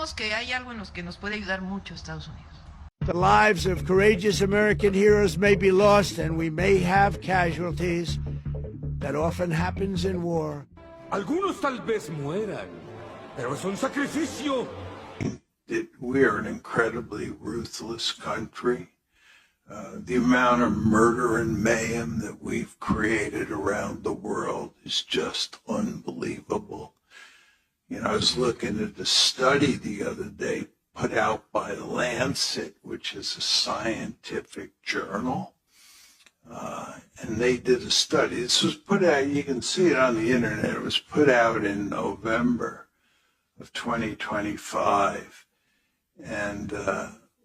Creemos que hay algo en los que nos puede ayudar mucho Estados Unidos. The lives of courageous American heroes may be lost and we may have casualties. That often happens in war. Algunos tal vez mueran, pero es un sacrificio. We are an incredibly ruthless country. The amount of murder and mayhem that we've created around the world is just unbelievable. You know, I was looking at a study the other day put out by Lancet, which is a scientific journal. And they did a study. This was put out, you can see it on the internet. It was put out in November of 2025. And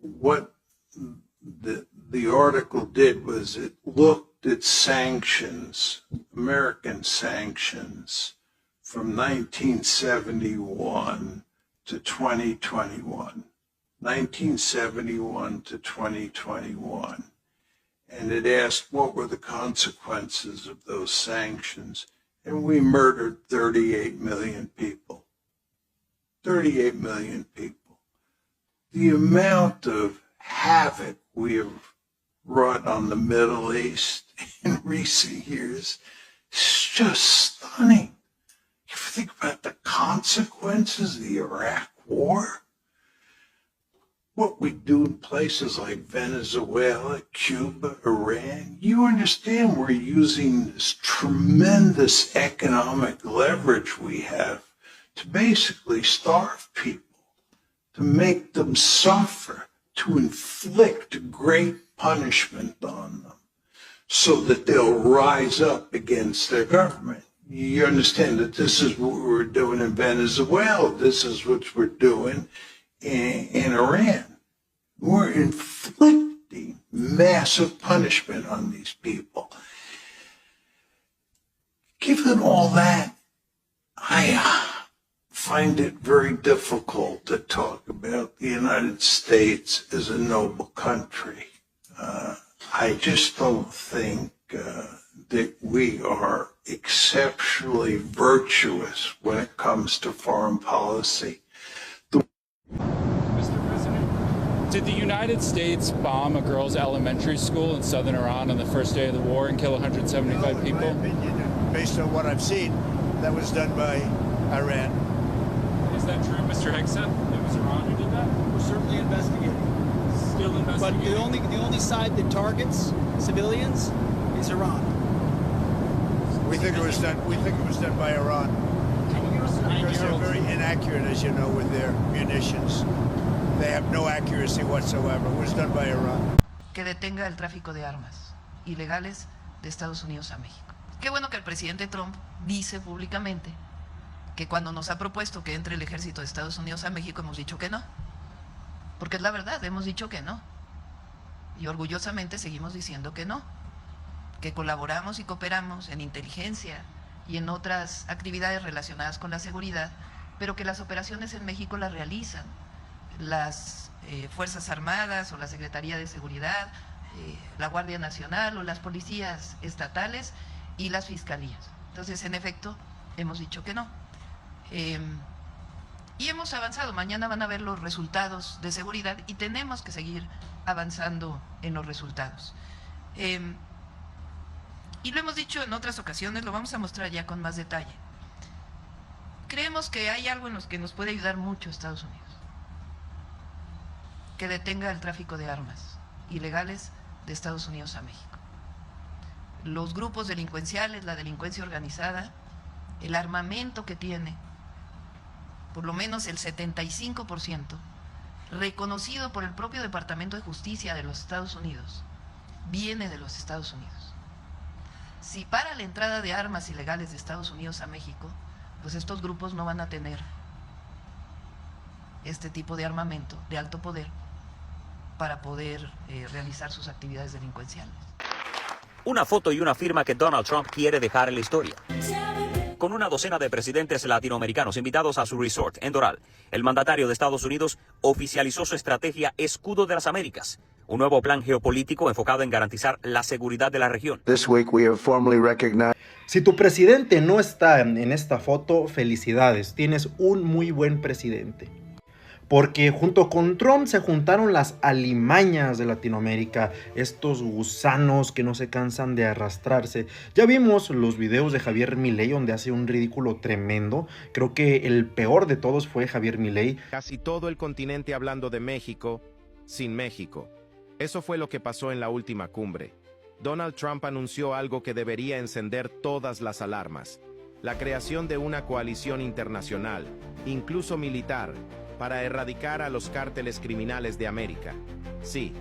what the article did was it looked at sanctions, American sanctions, from 1971 to 2021. 1971 to 2021. And it asked what were the consequences of those sanctions. And we murdered 38 million people. 38 million people. The amount of havoc we have wrought on the Middle East in recent years is just stunning. If you think about the consequences of the Iraq War, what we do in places like Venezuela, Cuba, Iran, you understand we're using this tremendous economic leverage we have to basically starve people, to make them suffer, to inflict great punishment on them so that they'll rise up against their government. You understand that this is what we're doing in Venezuela. This is what we're doing in Iran. We're inflicting massive punishment on these people. Given all that, I find it very difficult to talk about the United States as a noble country. I just don't think that we are exceptionally virtuous when it comes to foreign policy. Mr. President, did the United States bomb a girls' elementary school in southern Iran on the first day of the war and kill 175 people? In my opinion, based on what I've seen, that was done by Iran. Is that true, Mr. Hegseth? It was Iran who did that? We're certainly investigating. Still investigating. But the only side that targets civilians is Iran. We think it was done by Iran. Because they're very inaccurate, as you know, with their munitions. They have no accuracy whatsoever. It was done by Iran. Que detenga el tráfico de armas ilegales de Estados Unidos a México. Qué bueno que el presidente Trump dice públicamente que cuando nos ha propuesto que entre el ejército de Estados Unidos a México hemos dicho que no. Porque es la verdad, hemos dicho que no. Y orgullosamente seguimos diciendo que no. Que colaboramos y cooperamos en inteligencia y en otras actividades relacionadas con la seguridad, pero que las operaciones en México las realizan las Fuerzas Armadas o la Secretaría de Seguridad, la Guardia Nacional o las policías estatales y las fiscalías. Entonces, en efecto, hemos dicho que no. Y hemos avanzado. Mañana van a ver los resultados de seguridad y tenemos que seguir avanzando en los resultados. Y lo hemos dicho en otras ocasiones, lo vamos a mostrar ya con más detalle. Creemos que hay algo en los que nos puede ayudar mucho Estados Unidos. Que detenga el tráfico de armas ilegales de Estados Unidos a México. Los grupos delincuenciales, la delincuencia organizada, el armamento que tiene, por lo menos el 75%, reconocido por el propio Departamento de Justicia de los Estados Unidos, viene de los Estados Unidos. Si para la entrada de armas ilegales de Estados Unidos a México, pues estos grupos no van a tener este tipo de armamento de alto poder para poder realizar sus actividades delincuenciales. Una foto y una firma que Donald Trump quiere dejar en la historia. Con una docena de presidentes latinoamericanos invitados a su resort en Doral, el mandatario de Estados Unidos oficializó su estrategia Escudo de las Américas, un nuevo plan geopolítico enfocado en garantizar la seguridad de la región. Si tu presidente no está en esta foto, felicidades, tienes un muy buen presidente. porque junto con Trump se juntaron las alimañas de Latinoamérica, estos gusanos que no se cansan de arrastrarse. Ya vimos los videos de Javier Milei donde hace un ridículo tremendo. Creo que el peor de todos fue Javier Milei. Casi todo el continente hablando de México, sin México. Eso fue lo que pasó en la última cumbre. Donald Trump anunció algo que debería encender todas las alarmas: la creación de una coalición internacional, incluso militar, para erradicar a los cárteles criminales de América. Sí,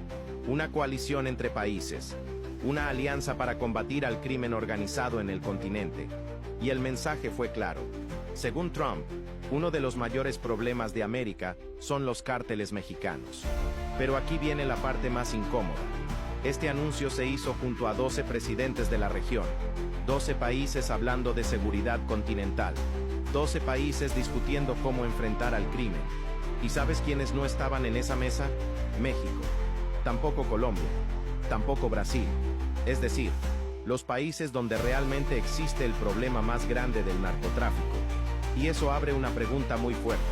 una coalición entre países, una alianza para combatir al crimen organizado en el continente. Y el mensaje fue claro. Según Trump, uno de los mayores problemas de América son los cárteles mexicanos. Pero aquí viene la parte más incómoda. Este anuncio se hizo junto a 12 presidentes de la región, 12 países hablando de seguridad continental, 12 países discutiendo cómo enfrentar al crimen. ¿Y sabes quiénes no estaban en esa mesa? México, tampoco Colombia, tampoco Brasil. Es decir, los países donde realmente existe el problema más grande del narcotráfico. Y eso abre una pregunta muy fuerte.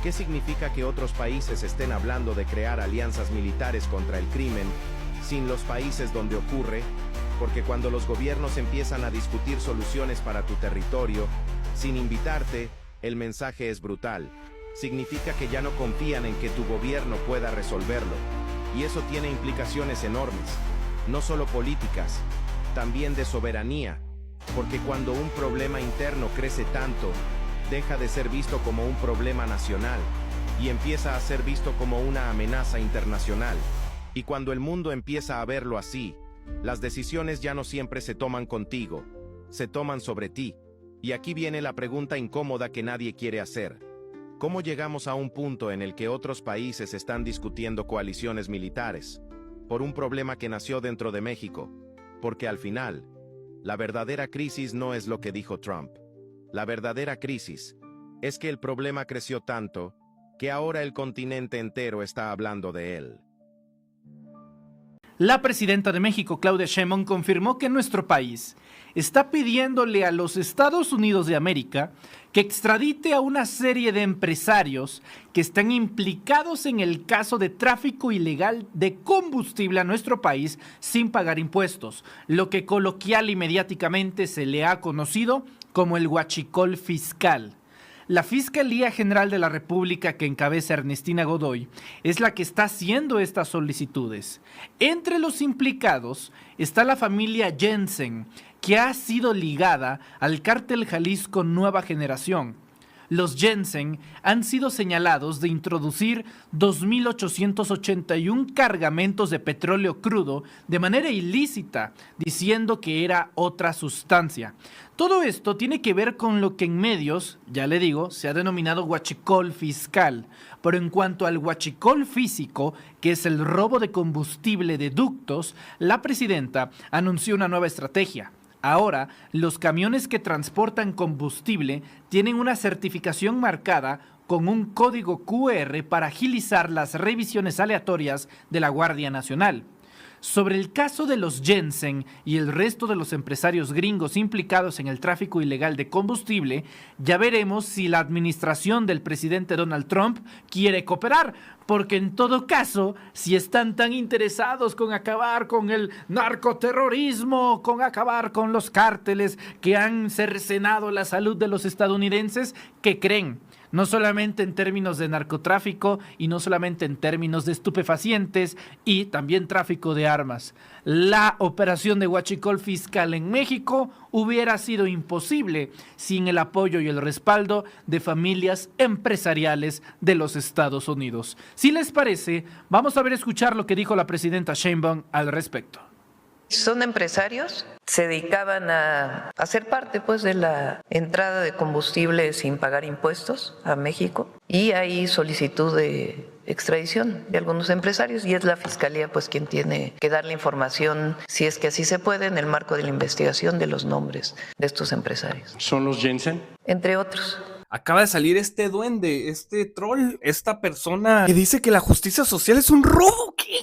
¿Qué significa que otros países estén hablando de crear alianzas militares contra el crimen sin los países donde ocurre? Porque cuando los gobiernos empiezan a discutir soluciones para tu territorio, sin invitarte, el mensaje es brutal. Significa que ya no confían en que tu gobierno pueda resolverlo. Y eso tiene implicaciones enormes, no solo políticas, también de soberanía. Porque cuando un problema interno crece tanto, deja de ser visto como un problema nacional y empieza a ser visto como una amenaza internacional. Y cuando el mundo empieza a verlo así, las decisiones ya no siempre se toman contigo, se toman sobre ti. Y aquí viene la pregunta incómoda que nadie quiere hacer. ¿Cómo llegamos a un punto en el que otros países están discutiendo coaliciones militares por un problema que nació dentro de México? Porque al final, la verdadera crisis no es lo que dijo Trump. La verdadera crisis es que el problema creció tanto que ahora el continente entero está hablando de él. La presidenta de México, Claudia Sheinbaum, confirmó que nuestro país está pidiéndole a los Estados Unidos de América que extradite a una serie de empresarios que están implicados en el caso de tráfico ilegal de combustible a nuestro país sin pagar impuestos, lo que coloquial y mediáticamente se le ha conocido como el huachicol fiscal. La Fiscalía General de la República, que encabeza Ernestina Godoy, es la que está haciendo estas solicitudes. Entre los implicados está la familia Jensen, que ha sido ligada al cártel Jalisco Nueva Generación. Los Jensen han sido señalados de introducir 2.881 cargamentos de petróleo crudo de manera ilícita, diciendo que era otra sustancia. Todo esto tiene que ver con lo que en medios, ya le digo, se ha denominado huachicol fiscal. Pero en cuanto al huachicol físico, que es el robo de combustible de ductos, la presidenta anunció una nueva estrategia. Ahora, los camiones que transportan combustible tienen una certificación marcada con un código QR para agilizar las revisiones aleatorias de la Guardia Nacional. Sobre el caso de los Jensen y el resto de los empresarios gringos implicados en el tráfico ilegal de combustible, ya veremos si la administración del presidente Donald Trump quiere cooperar, porque en todo caso, si están tan interesados con acabar con el narcoterrorismo, con acabar con los cárteles que han cercenado la salud de los estadounidenses, ¿qué creen? No solamente en términos de narcotráfico y no solamente en términos de estupefacientes y también tráfico de armas. La operación de huachicol fiscal en México hubiera sido imposible sin el apoyo y el respaldo de familias empresariales de los Estados Unidos. Si les parece, vamos a escuchar lo que dijo la presidenta Sheinbaum al respecto. Son empresarios, se dedicaban a ser parte pues de la entrada de combustible sin pagar impuestos a México y hay solicitud de extradición de algunos empresarios y es la Fiscalía pues quien tiene que dar la información, si es que así se puede, en el marco de la investigación de los nombres de estos empresarios. ¿Son los Jensen? Entre otros. Acaba de salir este duende, este troll, esta persona que dice que la justicia social es un robo. ¿Qué?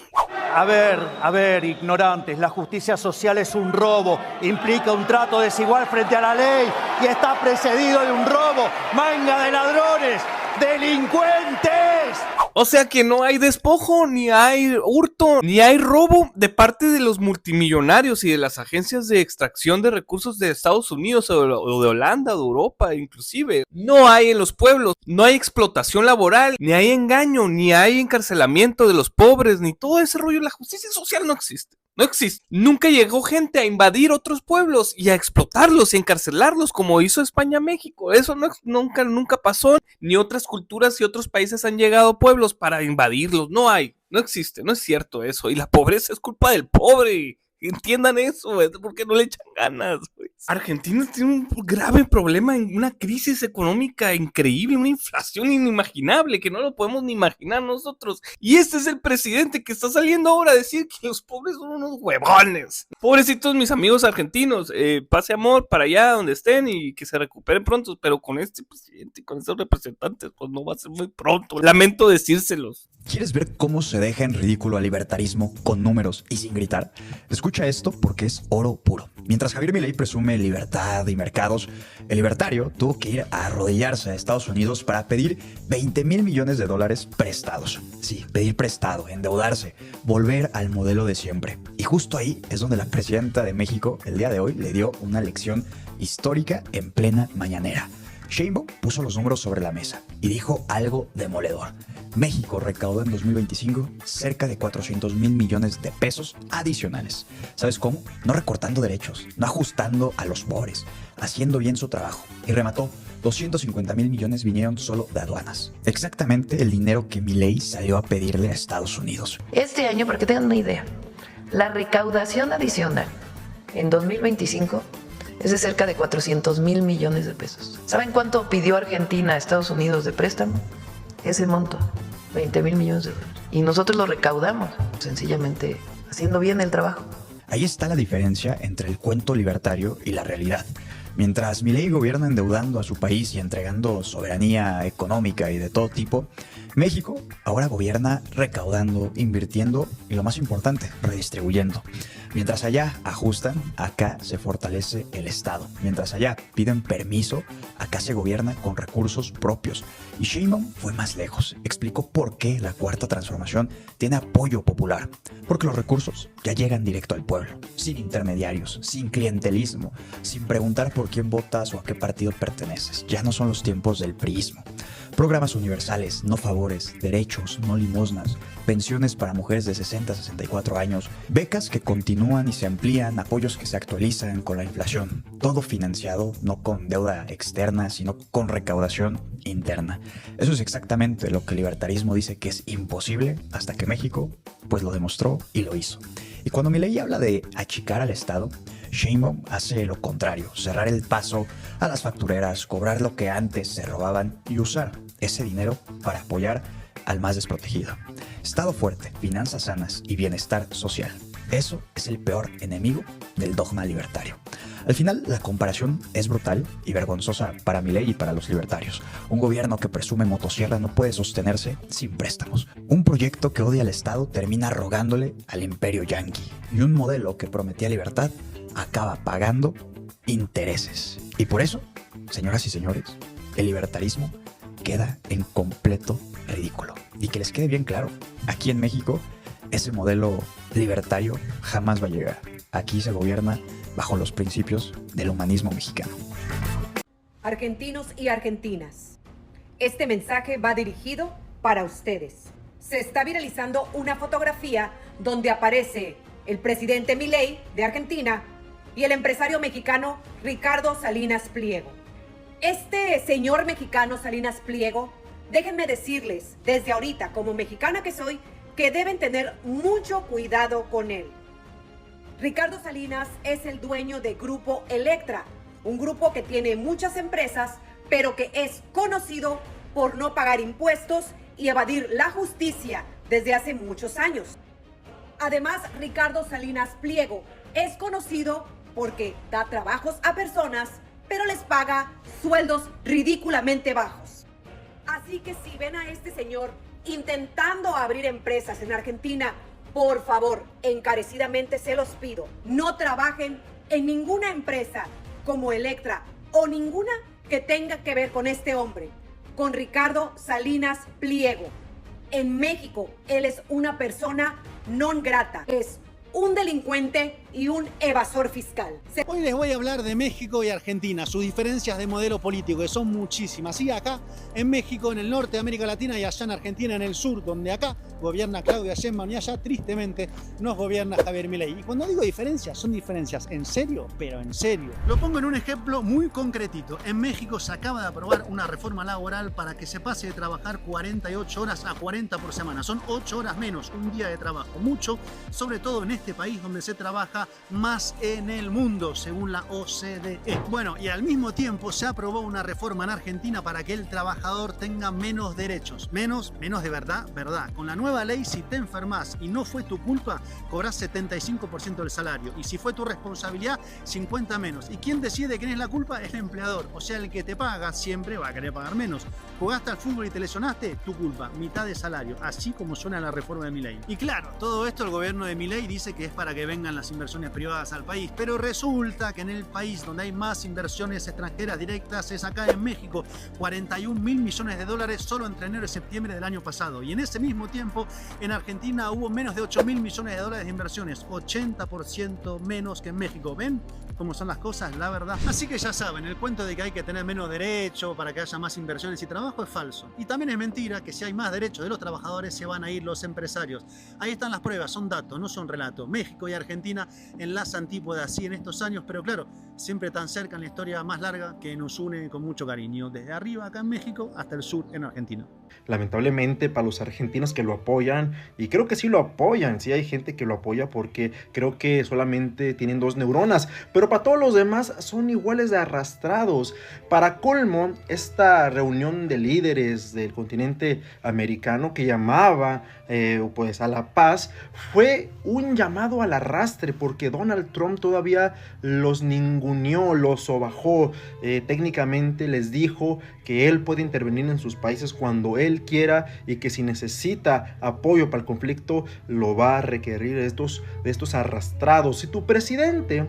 A ver, ignorantes, la justicia social es un robo, implica un trato desigual frente a la ley y está precedido de un robo, manga de ladrones, delincuentes. O sea que no hay despojo, ni hay hurto, ni hay robo de parte de los multimillonarios y de las agencias de extracción de recursos de Estados Unidos o de Holanda, de Europa inclusive. No hay en los pueblos, no hay explotación laboral, ni hay engaño, ni hay encarcelamiento de los pobres, ni todo ese rollo. La justicia social no existe. No existe. Nunca llegó gente a invadir otros pueblos y a explotarlos y a encarcelarlos como hizo España a México. Eso nunca pasó. Ni otras culturas y otros países han llegado a pueblos para invadirlos. No hay. No existe. No es cierto eso. Y la pobreza es culpa del pobre. Entiendan eso, porque no le echan ganas. Argentina tiene un grave problema, en una crisis económica increíble, una inflación inimaginable que no lo podemos ni imaginar nosotros. Y este es el presidente que está saliendo ahora a decir que los pobres son unos huevones. Pobrecitos mis amigos argentinos, pase amor para allá donde estén y que se recuperen pronto, pero con este presidente y con estos representantes pues no va a ser muy pronto. Lamento decírselos. ¿Quieres ver cómo se deja en ridículo al libertarismo con números y sin gritar? Escucha esto porque es oro puro. Mientras Javier Milei presume libertad y mercados, el libertario tuvo que ir a arrodillarse a Estados Unidos para pedir $20,000 millones prestados. Sí, pedir prestado, endeudarse, volver al modelo de siempre. Y justo ahí es donde la presidenta de México el día de hoy le dio una lección histórica en plena mañanera. Sheinbaum puso los números sobre la mesa y dijo algo demoledor. México recaudó en 2025 cerca de $400,000 millones adicionales. ¿Sabes cómo? No recortando derechos, no ajustando a los pobres, haciendo bien su trabajo. Y remató, $250,000 millones vinieron solo de aduanas. Exactamente el dinero que Milei salió a pedirle a Estados Unidos. Este año, para que tengan una idea, la recaudación adicional en 2025 es de cerca de $400,000 millones. ¿Saben cuánto pidió Argentina a Estados Unidos de préstamo? Ese monto, $20,000 millones. Y nosotros lo recaudamos, sencillamente haciendo bien el trabajo. Ahí está la diferencia entre el cuento libertario y la realidad. Mientras Milei gobierna endeudando a su país y entregando soberanía económica y de todo tipo, México ahora gobierna recaudando, invirtiendo y, lo más importante, redistribuyendo. Mientras allá ajustan, acá se fortalece el Estado. Mientras allá piden permiso, acá se gobierna con recursos propios. Y Sheinbaum fue más lejos. Explicó por qué la Cuarta Transformación tiene apoyo popular. Porque los recursos ya llegan directo al pueblo, sin intermediarios, sin clientelismo, sin preguntar por quién votas o a qué partido perteneces. Ya no son los tiempos del priismo. Programas universales, no favores, derechos, no limosnas, pensiones para mujeres de 60 a 64 años, becas que continúan y se amplían, apoyos que se actualizan con la inflación. Todo financiado no con deuda externa, sino con recaudación interna. Eso es exactamente lo que el libertarismo dice que es imposible, hasta que México pues lo demostró y lo hizo. Y cuando Milei habla de achicar al Estado, Sheinbaum hace lo contrario, cerrar el paso a las factureras, cobrar lo que antes se robaban y usar ese dinero para apoyar al más desprotegido. Estado fuerte, finanzas sanas y bienestar social. Eso es el peor enemigo del dogma libertario. Al final, la comparación es brutal y vergonzosa para Milei y para los libertarios. Un gobierno que presume motosierra no puede sostenerse sin préstamos. Un proyecto que odia al Estado termina rogándole al imperio yanqui. Y un modelo que prometía libertad acaba pagando intereses. Y por eso, señoras y señores, el libertarismo queda en completo ridículo. Y que les quede bien claro, aquí en México, ese modelo libertario jamás va a llegar. Aquí se gobierna bajo los principios del humanismo mexicano. Argentinos y argentinas, este mensaje va dirigido para ustedes. Se está viralizando una fotografía donde aparece el presidente Milei de Argentina y el empresario mexicano Ricardo Salinas Pliego. Este señor mexicano Salinas Pliego, déjenme decirles desde ahorita, como mexicana que soy, que deben tener mucho cuidado con él. Ricardo Salinas es el dueño de Grupo Electra, un grupo que tiene muchas empresas, pero que es conocido por no pagar impuestos y evadir la justicia desde hace muchos años. Además, Ricardo Salinas Pliego es conocido porque da trabajos a personas, pero les paga sueldos ridículamente bajos. Así que si ven a este señor intentando abrir empresas en Argentina, por favor, encarecidamente se los pido, no trabajen en ninguna empresa como Electra o ninguna que tenga que ver con este hombre, con Ricardo Salinas Pliego. En México, él es una persona non grata. Es un delincuente y un evasor fiscal. Hoy les voy a hablar de México y Argentina, sus diferencias de modelo político, que son muchísimas. Y acá en México, en el norte de América Latina, y allá en Argentina, en el sur, donde acá gobierna Claudia Sheinbaum y allá, tristemente, nos gobierna Javier Milei. Y cuando digo diferencias, son diferencias en serio, pero en serio. Lo pongo en un ejemplo muy concretito. En México se acaba de aprobar una reforma laboral para que se pase de trabajar 48 horas a 40 por semana. Son 8 horas menos, un día de trabajo. Mucho, sobre todo en este país donde se trabaja más en el mundo, según la OCDE. Bueno, y al mismo tiempo se aprobó una reforma en Argentina para que el trabajador tenga menos derechos. Menos de verdad. Con la nueva ley, si te enfermas y no fue tu culpa, cobras 75% del salario. Y si fue tu responsabilidad, 50 menos. ¿Y quién decide quién es la culpa? Es el empleador. O sea, el que te paga siempre va a querer pagar menos. Jugaste al fútbol y te lesionaste, tu culpa. Mitad de salario. Así como suena la reforma de Milei. Y claro, todo esto el gobierno de Milei dice que es para que vengan las inversiones privadas al país, pero resulta que en el país donde hay más inversiones extranjeras directas es acá en México, 41 mil millones de dólares solo entre enero y septiembre del año pasado, y en ese mismo tiempo en Argentina hubo menos de 8 mil millones de dólares de inversiones, 80% menos que en México. ¿Ven cómo son las cosas? La verdad. Así que ya saben, el cuento de que hay que tener menos derecho para que haya más inversiones y trabajo es falso, y también es mentira que si hay más derechos de los trabajadores se van a ir los empresarios. Ahí están las pruebas, son datos, no son relatos. México y Argentina en las antípodas sí en estos años, pero claro, siempre tan cerca en la historia más larga que nos une con mucho cariño, desde arriba acá en México hasta el sur en Argentina. Lamentablemente para los argentinos que lo apoyan, y creo que sí lo apoyan, sí hay gente que lo apoya porque creo que solamente tienen 2 neuronas, pero para todos los demás son iguales de arrastrados. Para colmo, esta reunión de líderes del continente americano que llamaba pues a la paz fue un llamado al arrastre, porque Donald Trump todavía los ninguneó, los sobajó, técnicamente les dijo que él puede intervenir en sus países cuando él quiera y que si necesita apoyo para el conflicto lo va a requerir de estos arrastrados. Si tu presidente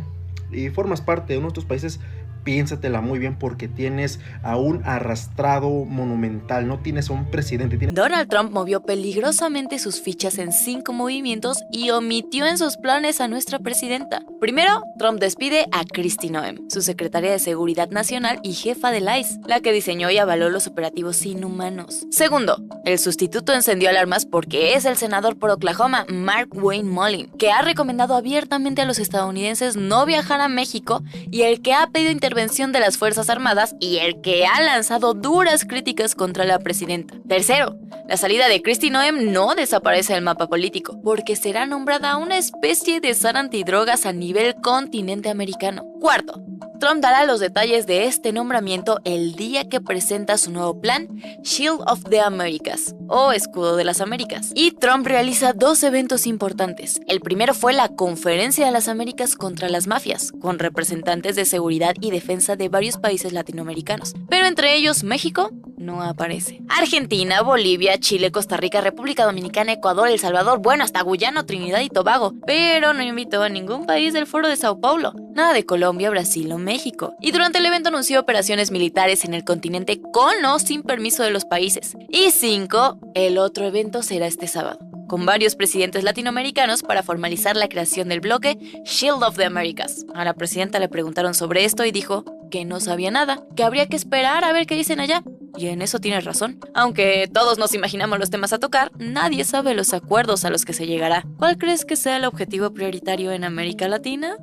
y formas parte de uno de estos países, piénsatela muy bien porque tienes a un arrastrado monumental, no tienes a un presidente. Donald Trump movió peligrosamente sus fichas en 5 movimientos y omitió en sus planes a nuestra presidenta. Primero, Trump despide a Kristi Noem, su secretaria de Seguridad Nacional y jefa del ICE, la que diseñó y avaló los operativos inhumanos. Segundo, el sustituto encendió alarmas porque es el senador por Oklahoma, Mark Wayne Mullin, que ha recomendado abiertamente a los estadounidenses no viajar a México y el que ha pedido intervención de las Fuerzas Armadas y el que ha lanzado duras críticas contra la presidenta. Tercero, la salida de Kristi Noem no desaparece del mapa político, porque será nombrada una especie de zar antidrogas a nivel continente americano. Cuarto, Trump dará los detalles de este nombramiento el día que presenta su nuevo plan, Shield of the Americas, o Escudo de las Américas. Y Trump realiza 2 eventos importantes. El primero fue la Conferencia de las Américas contra las Mafias, con representantes de seguridad y defensa de varios países latinoamericanos. Pero entre ellos, México no aparece. Argentina, Bolivia, Chile, Costa Rica, República Dominicana, Ecuador, El Salvador, bueno, hasta Guyana, Trinidad y Tobago. Pero no invitó a ningún país del Foro de Sao Paulo. Nada de Colombia, Brasil o México. Y durante el evento anunció operaciones militares en el continente con o sin permiso de los países. Y 5, el otro evento será este sábado, con varios presidentes latinoamericanos para formalizar la creación del bloque Shield of the Americas. A la presidenta le preguntaron sobre esto y dijo que no sabía nada, que habría que esperar a ver qué dicen allá. Y en eso tiene razón. Aunque todos nos imaginamos los temas a tocar, nadie sabe los acuerdos a los que se llegará. ¿Cuál crees que sea el objetivo prioritario en América Latina?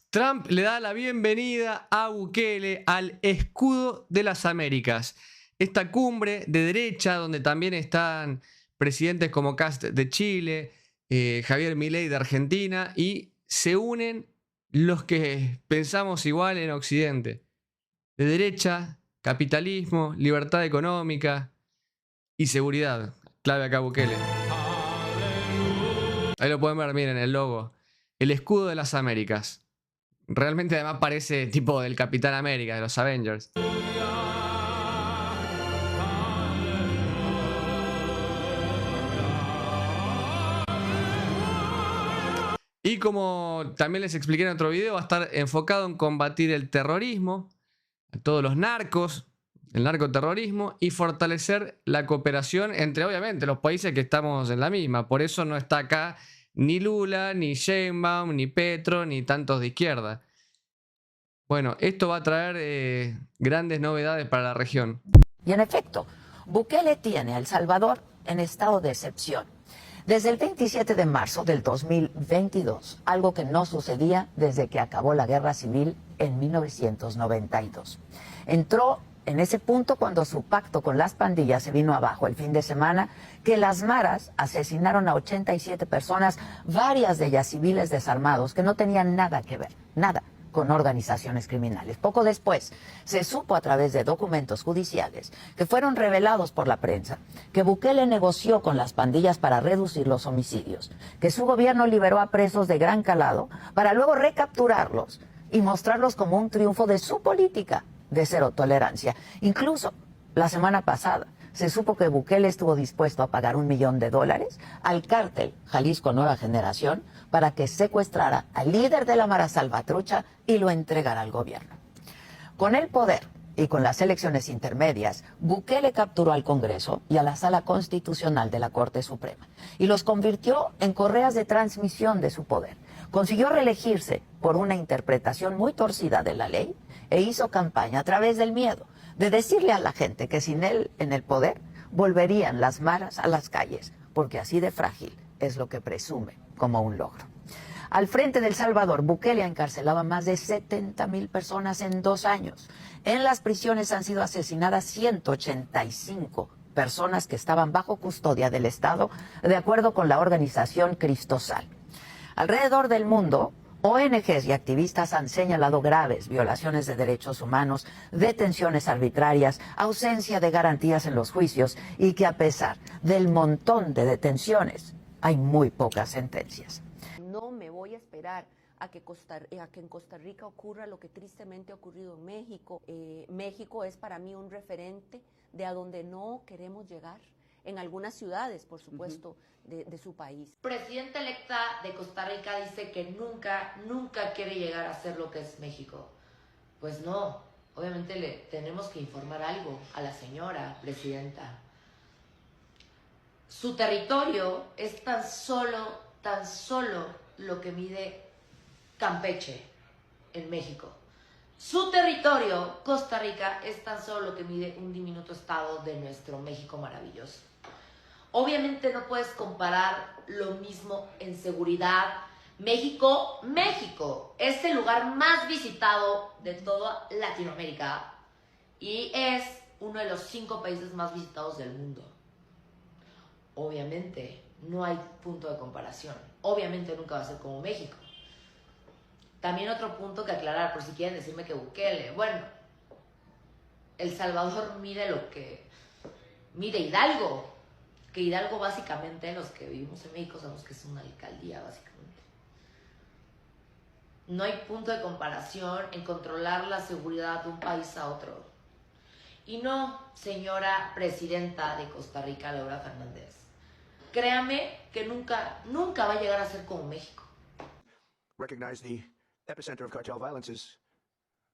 Trump le da la bienvenida a Bukele al Escudo de las Américas. Esta cumbre de derecha donde también están presidentes como Kast de Chile, Javier Milei de Argentina, y se unen los que pensamos igual en Occidente. De derecha, capitalismo, libertad económica y seguridad. Clave acá Bukele. Ahí lo pueden ver, miren el logo. El Escudo de las Américas. Realmente además parece tipo del Capitán América, de los Avengers. Y como también les expliqué en otro video, va a estar enfocado en combatir el terrorismo, a todos los narcos, el narcoterrorismo y fortalecer la cooperación entre, obviamente, los países que estamos en la misma. Por eso no está acá ni Lula, ni Sheinbaum, ni Petro, ni tantos de izquierda. Bueno, esto va a traer grandes novedades para la región. Y en efecto, Bukele tiene a El Salvador en estado de excepción. Desde el 27 de marzo del 2022, algo que no sucedía desde que acabó la guerra civil en 1992. Entró en ese punto cuando su pacto con las pandillas se vino abajo el fin de semana, que las maras asesinaron a 87 personas, varias de ellas civiles desarmados, que no tenían nada que ver, nada, con organizaciones criminales. Poco después, se supo a través de documentos judiciales que fueron revelados por la prensa que Bukele negoció con las pandillas para reducir los homicidios, que su gobierno liberó a presos de gran calado para luego recapturarlos y mostrarlos como un triunfo de su política de cero tolerancia. Incluso la semana pasada se supo que Bukele estuvo dispuesto a pagar $1 millón al cártel Jalisco Nueva Generación para que secuestrara al líder de la Mara Salvatrucha y lo entregara al gobierno. Con el poder y con las elecciones intermedias, Bukele capturó al Congreso y a la Sala Constitucional de la Corte Suprema y los convirtió en correas de transmisión de su poder. Consiguió reelegirse por una interpretación muy torcida de la ley e hizo campaña a través del miedo, de decirle a la gente que sin él en el poder volverían las maras a las calles, porque así de frágil es lo que presume como un logro. Al frente de El Salvador, Bukele encarcelaba más de 70,000 personas en 2 años. En las prisiones han sido asesinadas 185 personas que estaban bajo custodia del Estado, de acuerdo con la organización Cristosal. Alrededor del mundo, ONGs y activistas han señalado graves violaciones de derechos humanos, detenciones arbitrarias, ausencia de garantías en los juicios y que a pesar del montón de detenciones, hay muy pocas sentencias. No me voy a esperar a que en Costa Rica ocurra lo que tristemente ha ocurrido en México. México es para mí un referente de a donde no queremos llegar. En algunas ciudades, por supuesto, de su país. Presidenta electa de Costa Rica dice que nunca quiere llegar a ser lo que es México. Pues no, obviamente le tenemos que informar algo a la señora presidenta. Su territorio es tan solo lo que mide Campeche en México. Su territorio, Costa Rica, es tan solo lo que mide un diminuto estado de nuestro México maravilloso. Obviamente no puedes comparar lo mismo en seguridad. México es el lugar más visitado de toda Latinoamérica y es uno de los 5 países más visitados del mundo. Obviamente no hay punto de comparación. Obviamente nunca va a ser como México. También otro punto que aclarar, por si quieren decirme que Bukele, bueno, El Salvador mide lo que mide Hidalgo. Que Hidalgo básicamente, los que vivimos en México sabemos que es una alcaldía básicamente. No hay punto de comparación en controlar la seguridad de un país a otro. Y no, señora presidenta de Costa Rica, Laura Fernández. Créame que nunca va a llegar a ser como México. Recognize the epicenter of cartel violence is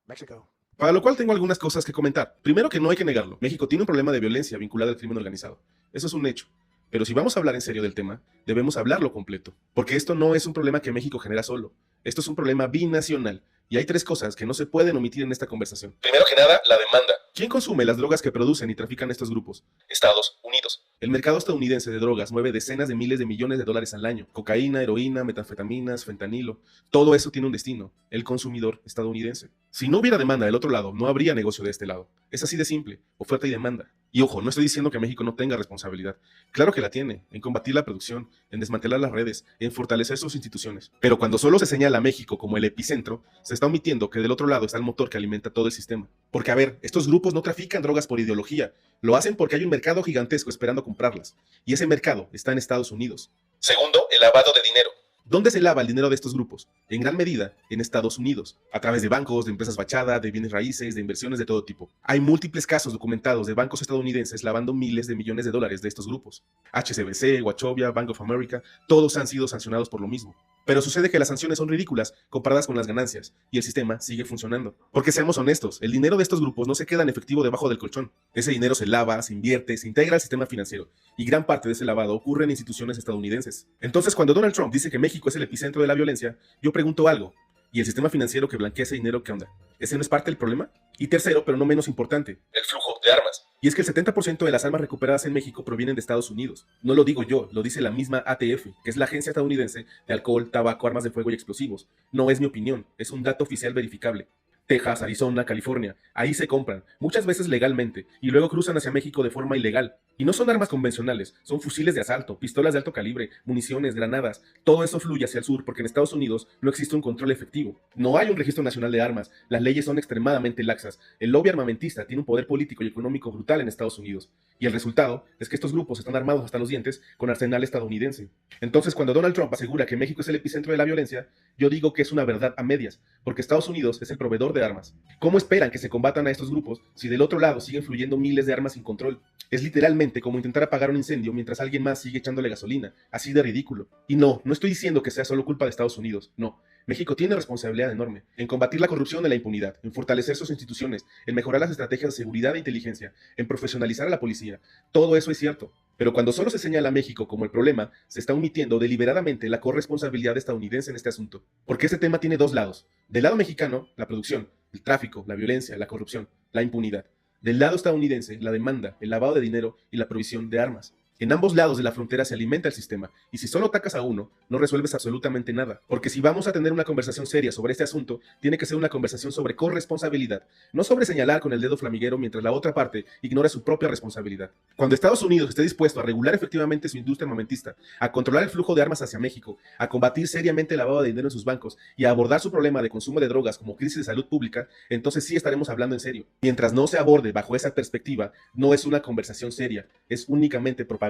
Mexico. Para lo cual tengo algunas cosas que comentar. Primero, que no hay que negarlo. México tiene un problema de violencia vinculada al crimen organizado. Eso es un hecho. Pero si vamos a hablar en serio del tema, debemos hablarlo completo. Porque esto no es un problema que México genera solo. Esto es un problema binacional. Y hay 3 cosas que no se pueden omitir en esta conversación. Primero que nada, la demanda. ¿Quién consume las drogas que producen y trafican estos grupos? Estados Unidos. El mercado estadounidense de drogas mueve decenas de miles de millones de dólares al año. Cocaína, heroína, metanfetaminas, fentanilo. Todo eso tiene un destino, el consumidor estadounidense. Si no hubiera demanda del otro lado, no habría negocio de este lado. Es así de simple, oferta y demanda. Y ojo, no estoy diciendo que México no tenga responsabilidad. Claro que la tiene, en combatir la producción, en desmantelar las redes, en fortalecer sus instituciones. Pero cuando solo se señala a México como el epicentro, se está omitiendo que del otro lado está el motor que alimenta todo el sistema. Porque a ver, estos grupos no trafican drogas por ideología, lo hacen porque hay un mercado gigantesco esperando comprarlas. Y ese mercado está en Estados Unidos. Segundo, el lavado de dinero. ¿Dónde se lava el dinero de estos grupos? En gran medida, en Estados Unidos, a través de bancos, de empresas fachada, de bienes raíces, de inversiones de todo tipo. Hay múltiples casos documentados de bancos estadounidenses lavando miles de millones de dólares de estos grupos. HSBC, Wachovia, Bank of America, todos han sido sancionados por lo mismo. Pero sucede que las sanciones son ridículas comparadas con las ganancias y el sistema sigue funcionando. Porque seamos honestos, el dinero de estos grupos no se queda en efectivo debajo del colchón. Ese dinero se lava, se invierte, se integra al sistema financiero y gran parte de ese lavado ocurre en instituciones estadounidenses. Entonces, cuando Donald Trump dice que México es el epicentro de la violencia, yo pregunto algo. ¿Y el sistema financiero que blanquea ese dinero qué onda? ¿Ese no es parte del problema? Y tercero, pero no menos importante, el flujo de armas. Y es que el 70% de las armas recuperadas en México provienen de Estados Unidos. No lo digo yo, lo dice la misma ATF, que es la agencia estadounidense de alcohol, tabaco, armas de fuego y explosivos. No es mi opinión, es un dato oficial verificable. Texas, Arizona, California, ahí se compran, muchas veces legalmente, y luego cruzan hacia México de forma ilegal. Y no son armas convencionales, son fusiles de asalto, pistolas de alto calibre, municiones, granadas. Todo eso fluye hacia el sur porque en Estados Unidos no existe un control efectivo. No hay un registro nacional de armas, las leyes son extremadamente laxas. El lobby armamentista tiene un poder político y económico brutal en Estados Unidos. Y el resultado es que estos grupos están armados hasta los dientes con arsenal estadounidense. Entonces, cuando Donald Trump asegura que México es el epicentro de la violencia, yo digo que es una verdad a medias, porque Estados Unidos es el proveedor de armas. ¿Cómo esperan que se combatan a estos grupos si del otro lado siguen fluyendo miles de armas sin control? Es literalmente como intentar apagar un incendio mientras alguien más sigue echándole gasolina, así de ridículo. Y no estoy diciendo que sea solo culpa de Estados Unidos, no. México tiene responsabilidad enorme en combatir la corrupción y la impunidad, en fortalecer sus instituciones, en mejorar las estrategias de seguridad e inteligencia, en profesionalizar a la policía. Todo eso es cierto. Pero cuando solo se señala a México como el problema, se está omitiendo deliberadamente la corresponsabilidad estadounidense en este asunto. Porque este tema tiene dos lados. Del lado mexicano, la producción, el tráfico, la violencia, la corrupción, la impunidad. Del lado estadounidense, la demanda, el lavado de dinero y la provisión de armas. En ambos lados de la frontera se alimenta el sistema, y si solo atacas a uno, no resuelves absolutamente nada. Porque si vamos a tener una conversación seria sobre este asunto, tiene que ser una conversación sobre corresponsabilidad, no sobre señalar con el dedo flamiguero mientras la otra parte ignora su propia responsabilidad. Cuando Estados Unidos esté dispuesto a regular efectivamente su industria armamentista, a controlar el flujo de armas hacia México, a combatir seriamente el lavado de dinero en sus bancos y a abordar su problema de consumo de drogas como crisis de salud pública, entonces sí estaremos hablando en serio. Mientras no se aborde bajo esa perspectiva, no es una conversación seria, es únicamente propaganda.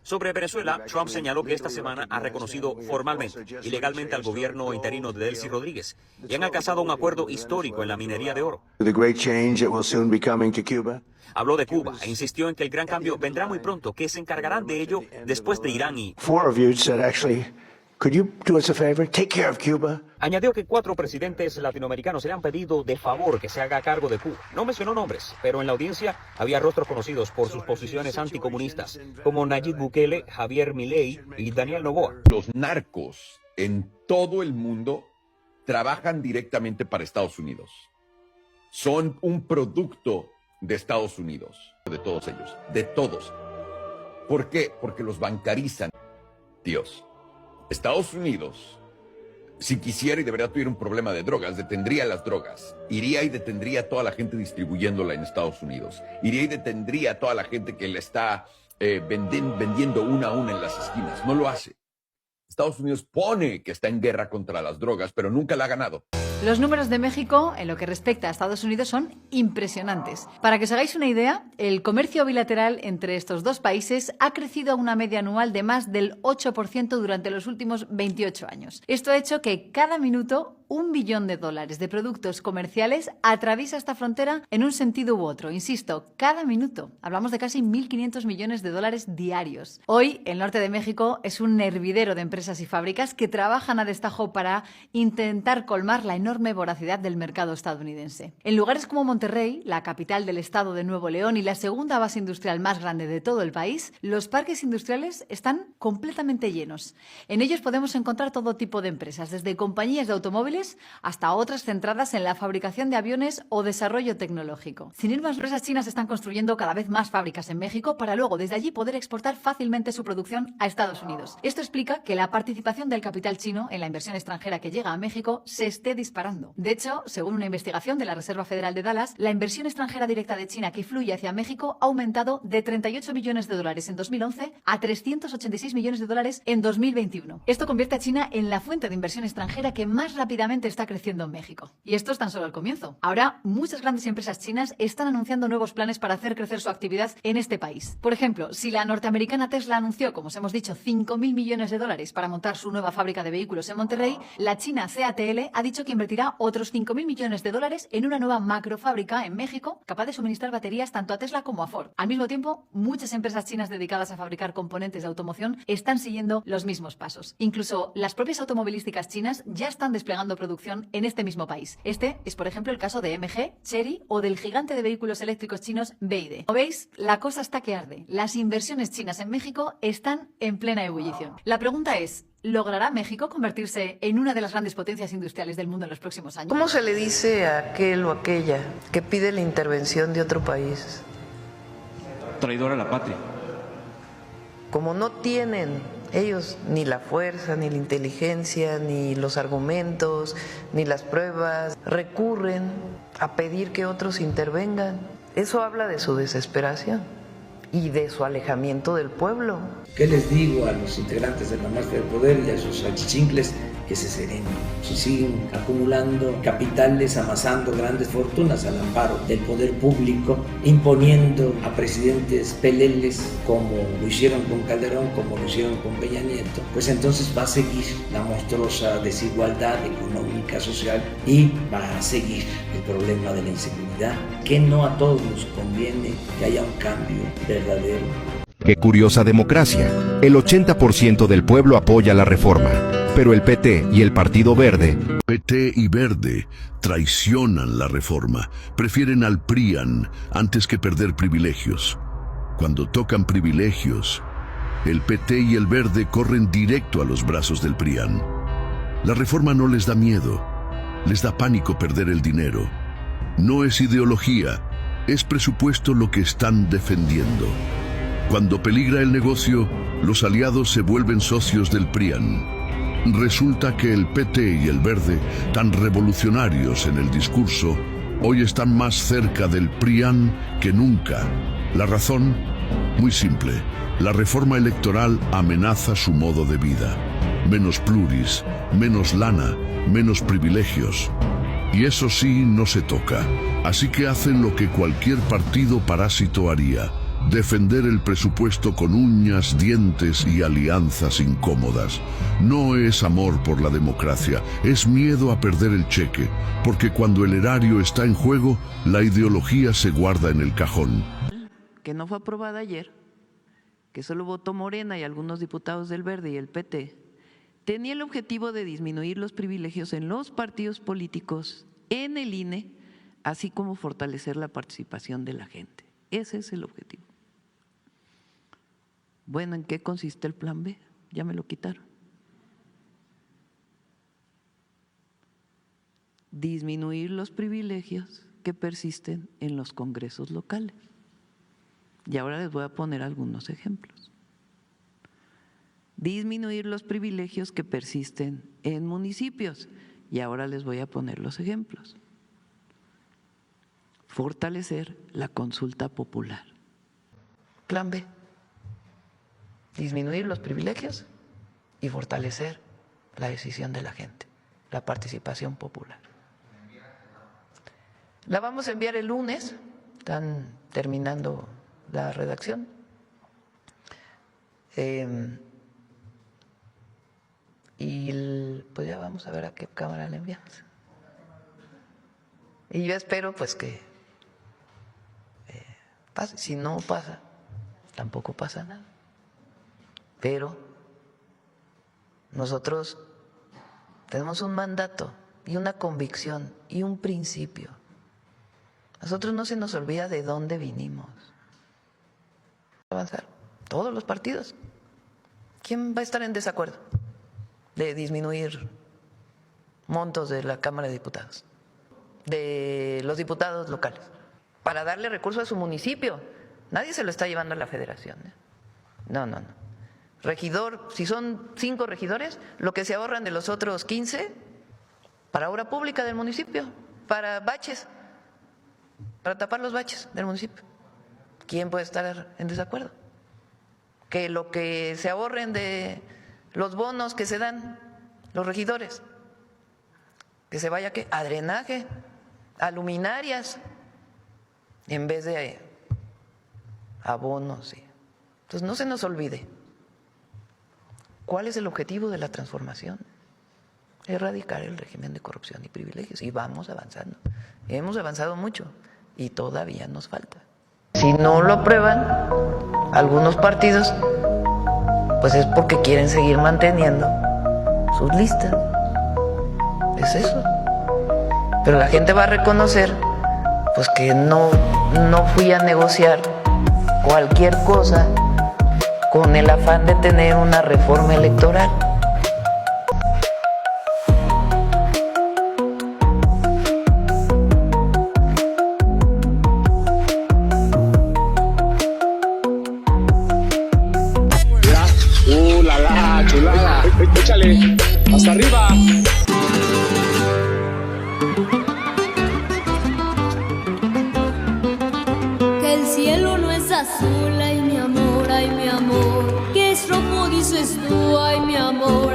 Sobre Venezuela, Trump señaló que esta semana ha reconocido formalmente y legalmente al gobierno interino de Delcy Rodríguez y han alcanzado un acuerdo histórico en la minería de oro. Habló de Cuba e insistió en que el gran cambio vendrá muy pronto, que se encargarán de ello después de Irán y... Could you do us a favor? Take care of Cuba. Añadió que 4 presidentes latinoamericanos le han pedido de favor que se haga cargo de Cuba. No mencionó nombres, pero en la audiencia había rostros conocidos por sus posiciones anticomunistas, como Nayib Bukele, Javier Milei y Daniel Noboa. Los narcos en todo el mundo trabajan directamente para Estados Unidos. Son un producto de Estados Unidos, de todos ellos, de todos. ¿Por qué? Porque los bancarizan. Dios. Estados Unidos, si quisiera y de verdad tuviera un problema de drogas, detendría las drogas. Iría y detendría a toda la gente distribuyéndola en Estados Unidos. Iría y detendría a toda la gente que le está vendiendo una a una en las esquinas. No lo hace. Estados Unidos pone que está en guerra contra las drogas, pero nunca la ha ganado. Los números de México en lo que respecta a Estados Unidos son impresionantes. Para que os hagáis una idea, el comercio bilateral entre estos dos países ha crecido a una media anual de más del 8% durante los últimos 28 años. Esto ha hecho que cada minuto $1 billón de productos comerciales atraviesa esta frontera en un sentido u otro. Insisto, cada minuto. Hablamos de casi 1.500 millones de dólares diarios. Hoy, el norte de México es un hervidero de empresas y fábricas que trabajan a destajo para intentar colmar la enorme voracidad del mercado estadounidense. En lugares como Monterrey, la capital del estado de Nuevo León y la segunda base industrial más grande de todo el país, los parques industriales están completamente llenos. En ellos podemos encontrar todo tipo de empresas, desde compañías de automóviles hasta otras centradas en la fabricación de aviones o desarrollo tecnológico. Sin ir más, empresas chinas están construyendo cada vez más fábricas en México para luego desde allí poder exportar fácilmente su producción a Estados Unidos. Esto explica que la participación del capital chino en la inversión extranjera que llega a México se esté disparando. De hecho, según una investigación de la Reserva Federal de Dallas, la inversión extranjera directa de China que fluye hacia México ha aumentado de $38 millones en 2011 a $386 millones en 2021. Esto convierte a China en la fuente de inversión extranjera que más rápidamente está creciendo en México. Y esto es tan solo el comienzo. Ahora, muchas grandes empresas chinas están anunciando nuevos planes para hacer crecer su actividad en este país. Por ejemplo, si la norteamericana Tesla anunció, como os hemos dicho, $5.000 millones para montar su nueva fábrica de vehículos en Monterrey, la china CATL ha dicho que invertirá invertirá otros 5.000 millones de dólares en una nueva macrofábrica en México capaz de suministrar baterías tanto a Tesla como a Ford. Al mismo tiempo, muchas empresas chinas dedicadas a fabricar componentes de automoción están siguiendo los mismos pasos. Incluso las propias automovilísticas chinas ya están desplegando producción en este mismo país. Este es, por ejemplo, el caso de MG, Chery o del gigante de vehículos eléctricos chinos BYD. Como veis, la cosa está que arde. Las inversiones chinas en México están en plena ebullición. La pregunta es, ¿logrará México convertirse en una de las grandes potencias industriales del mundo en los próximos años? ¿Cómo se le dice a aquel o aquella que pide la intervención de otro país? Traidor a la patria. Como no tienen ellos ni la fuerza, ni la inteligencia, ni los argumentos, ni las pruebas, recurren a pedir que otros intervengan. Eso habla de su desesperación y de su alejamiento del pueblo. ¿Qué les digo a los integrantes de la mafia del poder y a sus achichincles? Que se serenen. Si siguen acumulando capitales, amasando grandes fortunas al amparo del poder público, imponiendo a presidentes peleles como lo hicieron con Calderón, como lo hicieron con Peña Nieto, pues entonces va a seguir la monstruosa desigualdad económica, social, y va a seguir el problema de la inseguridad, que no a todos nos conviene que haya un cambio verdadero. Qué curiosa democracia. El 80% del pueblo apoya la reforma, pero el PT y el Partido Verde... PT y Verde traicionan la reforma, prefieren al PRIAN antes que perder privilegios. Cuando tocan privilegios, el PT y el Verde corren directo a los brazos del PRIAN. La reforma no les da miedo, les da pánico perder el dinero. No es ideología, es presupuesto lo que están defendiendo. Cuando peligra el negocio, los aliados se vuelven socios del PRIAN. Resulta que el PT y el Verde, tan revolucionarios en el discurso, hoy están más cerca del PRIAN que nunca. La razón, muy simple. La reforma electoral amenaza su modo de vida. Menos pluris, menos lana, menos privilegios. Y eso sí no se toca. Así que hacen lo que cualquier partido parásito haría. Defender el presupuesto con uñas, dientes y alianzas incómodas. No es amor por la democracia, es miedo a perder el cheque, porque cuando el erario está en juego, la ideología se guarda en el cajón. Que no fue aprobada ayer, que solo votó Morena y algunos diputados del Verde y el PT, tenía el objetivo de disminuir los privilegios en los partidos políticos, en el INE, así como fortalecer la participación de la gente. Ese es el objetivo. Bueno, ¿en qué consiste el plan B? Ya me lo quitaron. Disminuir los privilegios que persisten en los congresos locales. Y ahora les voy a poner algunos ejemplos. Disminuir los privilegios que persisten en municipios. Y ahora les voy a poner los ejemplos. Fortalecer la consulta popular. Plan B. Disminuir los privilegios y fortalecer la decisión de la gente, la participación popular. La vamos a enviar el lunes, están terminando la redacción. Pues ya vamos a ver a qué cámara la enviamos. Y yo espero pues que pase. Si no pasa, tampoco pasa nada. Pero nosotros tenemos un mandato y una convicción y un principio. Nosotros no se nos olvida de dónde vinimos. Avanzar, todos los partidos. ¿Quién va a estar en desacuerdo de disminuir montos de la Cámara de Diputados, de los diputados locales, para darle recursos a su municipio? Nadie se lo está llevando a la federación, ¿eh? No. Regidor, si son 5 regidores, lo que se ahorran de los otros 15 para obra pública del municipio, para baches, para tapar los baches del municipio. ¿Quién puede estar en desacuerdo? Que lo que se ahorren de los bonos que se dan los regidores, que se vaya a drenaje, a luminarias, en vez de abonos. Entonces no se nos olvide. ¿Cuál es el objetivo de la transformación? erradicar el régimen de corrupción y privilegios. Y vamos avanzando. Hemos avanzado mucho y todavía nos falta. Si no lo aprueban algunos partidos, pues es porque quieren seguir manteniendo sus listas. Es eso. Pero la gente va a reconocer pues que no fui a negociar cualquier cosa con el afán de tener una reforma electoral. La chulada, échale, hasta arriba. Que el cielo no es azul, ay mi amor, que es rojo dices tú, ay mi amor,